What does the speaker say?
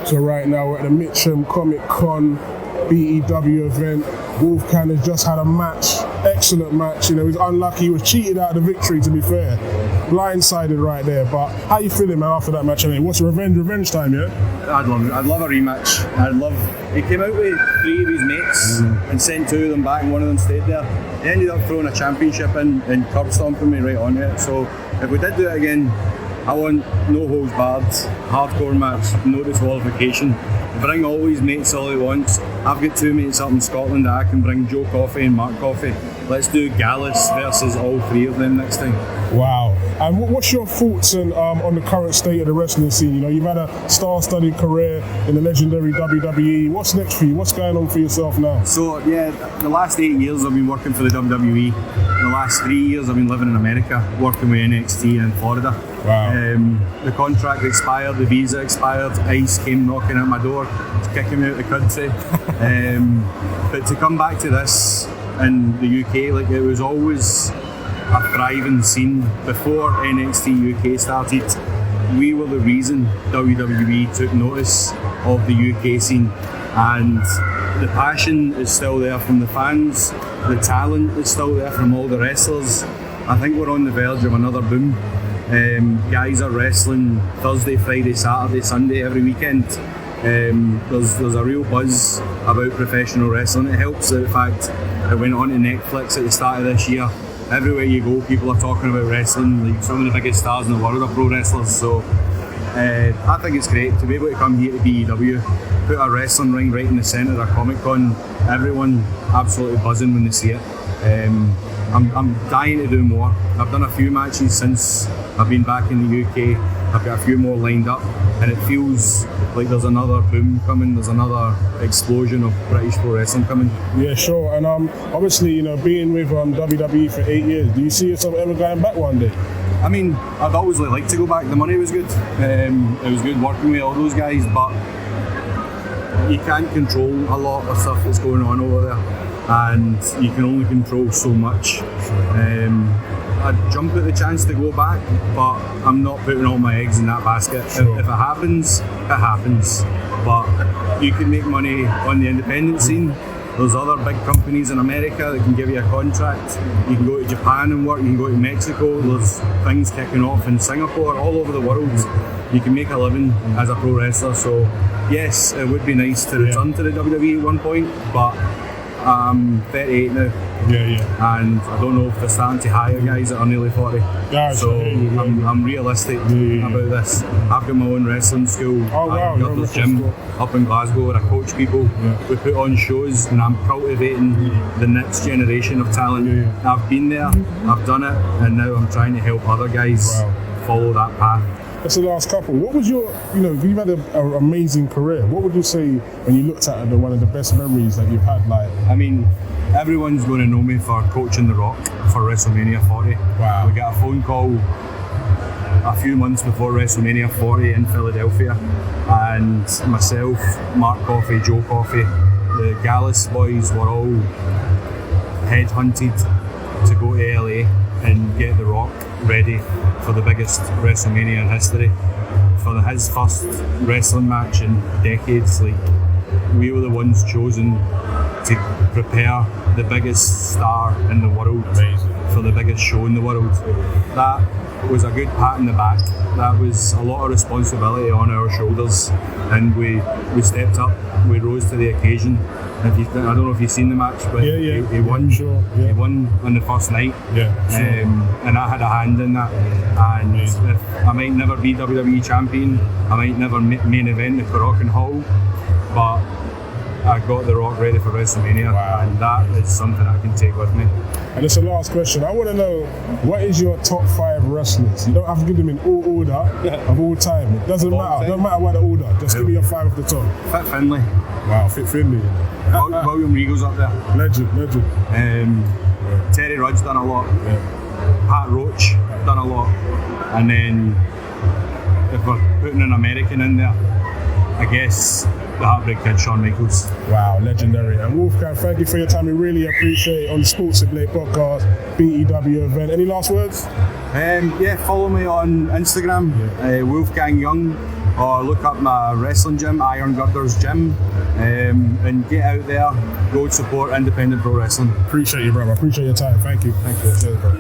So right now we're at the Mitcham Comic Con BEW event. Wolfgang has just had a match, excellent match. You know, he was unlucky, he was cheated out of the victory, to be fair. Blindsided right there. But how you feeling, man, after that match? I mean, what's revenge time, yeah? I'd love a rematch. He came out with 3 of his mates and sent 2 of them back, and one of them stayed there. He ended up throwing a championship in and curb stomping me right on it. So if we did do it again, I want no holds barred, hardcore match, no disqualification. Bring all his mates all he wants. I've got 2 mates up in Scotland that I can bring, Joe Coffey and Mark Coffey. Let's do Gallus versus all 3 of them next time. Wow. And what's your thoughts on the current state of the wrestling scene? You know, you've had a star-studded career in the legendary WWE. What's next for you? What's going on for yourself now? So, yeah, the last 8 years I've been working for the WWE. The last 3 years I've been living in America, working with NXT in Florida. Wow. The contract expired, the visa expired, ICE came knocking at my door, kicking me out of the country. But to come back to this in the UK, like, it was always a thriving scene. Before NXT UK started, we were the reason WWE took notice of the UK scene, and the passion is still there from the fans, the talent is still there from all the wrestlers. I think we're on the verge of another boom. Guys are wrestling Thursday, Friday, Saturday, Sunday every weekend. There's a real buzz about professional wrestling. It helps the fact it went on to Netflix at the start of this year. Everywhere you go, people are talking about wrestling. Like, some of the biggest stars in the world are pro wrestlers. So I think it's great to be able to come here to BEW, put a wrestling ring right in the centre of Comic Con. Everyone absolutely buzzing when they see it. I'm dying to do more. I've done a few matches since I've been back in the UK. I've got a few more lined up, and it feels like there's another boom coming, there's another explosion of British pro wrestling coming. Yeah, sure. And obviously, you know, being with WWE for 8 years, do you see yourself ever going back one day? I mean, I'd always like to go back. The money was good. It was good working with all those guys, but you can't control a lot of stuff that's going on over there, and you can only control so much. I'd jump at the chance to go back, but I'm not putting all my eggs in that basket. Sure. If it happens, it happens. But you can make money on the independent scene. There's other big companies in America that can give you a contract. You can go to Japan and work, you can go to Mexico. There's things kicking off in Singapore, all over the world. You can make a living as a pro wrestler. So yes, it would be nice to return to the WWE at one point, but I'm 38 now. And I don't know if they're starting to hire guys that are nearly 40. So I'm realistic about this. I've got my own wrestling school. I've got this gym up in Glasgow where I coach people. We put on shows, and I'm cultivating the next generation of talent. I've been there, I've done it, and now I'm trying to help other guys follow that path. That's the last couple. What was your, you know, you've had an amazing career. What would you say when you looked at it, one of the best memories that you've had? Like, I mean, everyone's going to know me for coaching The Rock for WrestleMania 40. Wow. We got a phone call a few months before WrestleMania 40 in Philadelphia, and myself, Mark Coffey, Joe Coffey, the Gallus boys were all headhunted to go to LA and get The Rock ready for the biggest WrestleMania in history. For his first wrestling match in decades, like, we were the ones chosen to prepare the biggest star in the world for the biggest show in the world. That was a good pat in the back. That was a lot of responsibility on our shoulders, and we stepped up, we rose to the occasion. I don't know if you've seen the match, but he won. He won on the first night, and I had a hand in that. And if I might never be WWE champion, I might never main event the Rock and Hall, but I got The Rock ready for WrestleMania, and that is something I can take with me. And it's the last question. I want to know, what is your top 5 wrestlers? You don't have to give them in all order of all time. It doesn't matter. It doesn't matter what the order. Just give me your 5 at the top. Fit Finlay. Wow, Fit Finlay. William Regal's up there. Legend. Terry Rudd's done a lot. Pat Roach done a lot. And then if we're putting an American in there, I guess the Heartbreak Kid, Shawn Michaels. Wow, legendary. And Wolfgang, thank you for your time. We really appreciate it on the Sports at Blade podcast, BEW event. Any last words? Follow me on Instagram, Wolfgang Young. or look up my wrestling gym, Iron Girders Gym, and get out there, go support independent pro wrestling. Appreciate you, brother. Appreciate your time. Thank you. Thank you. Cheers, bro.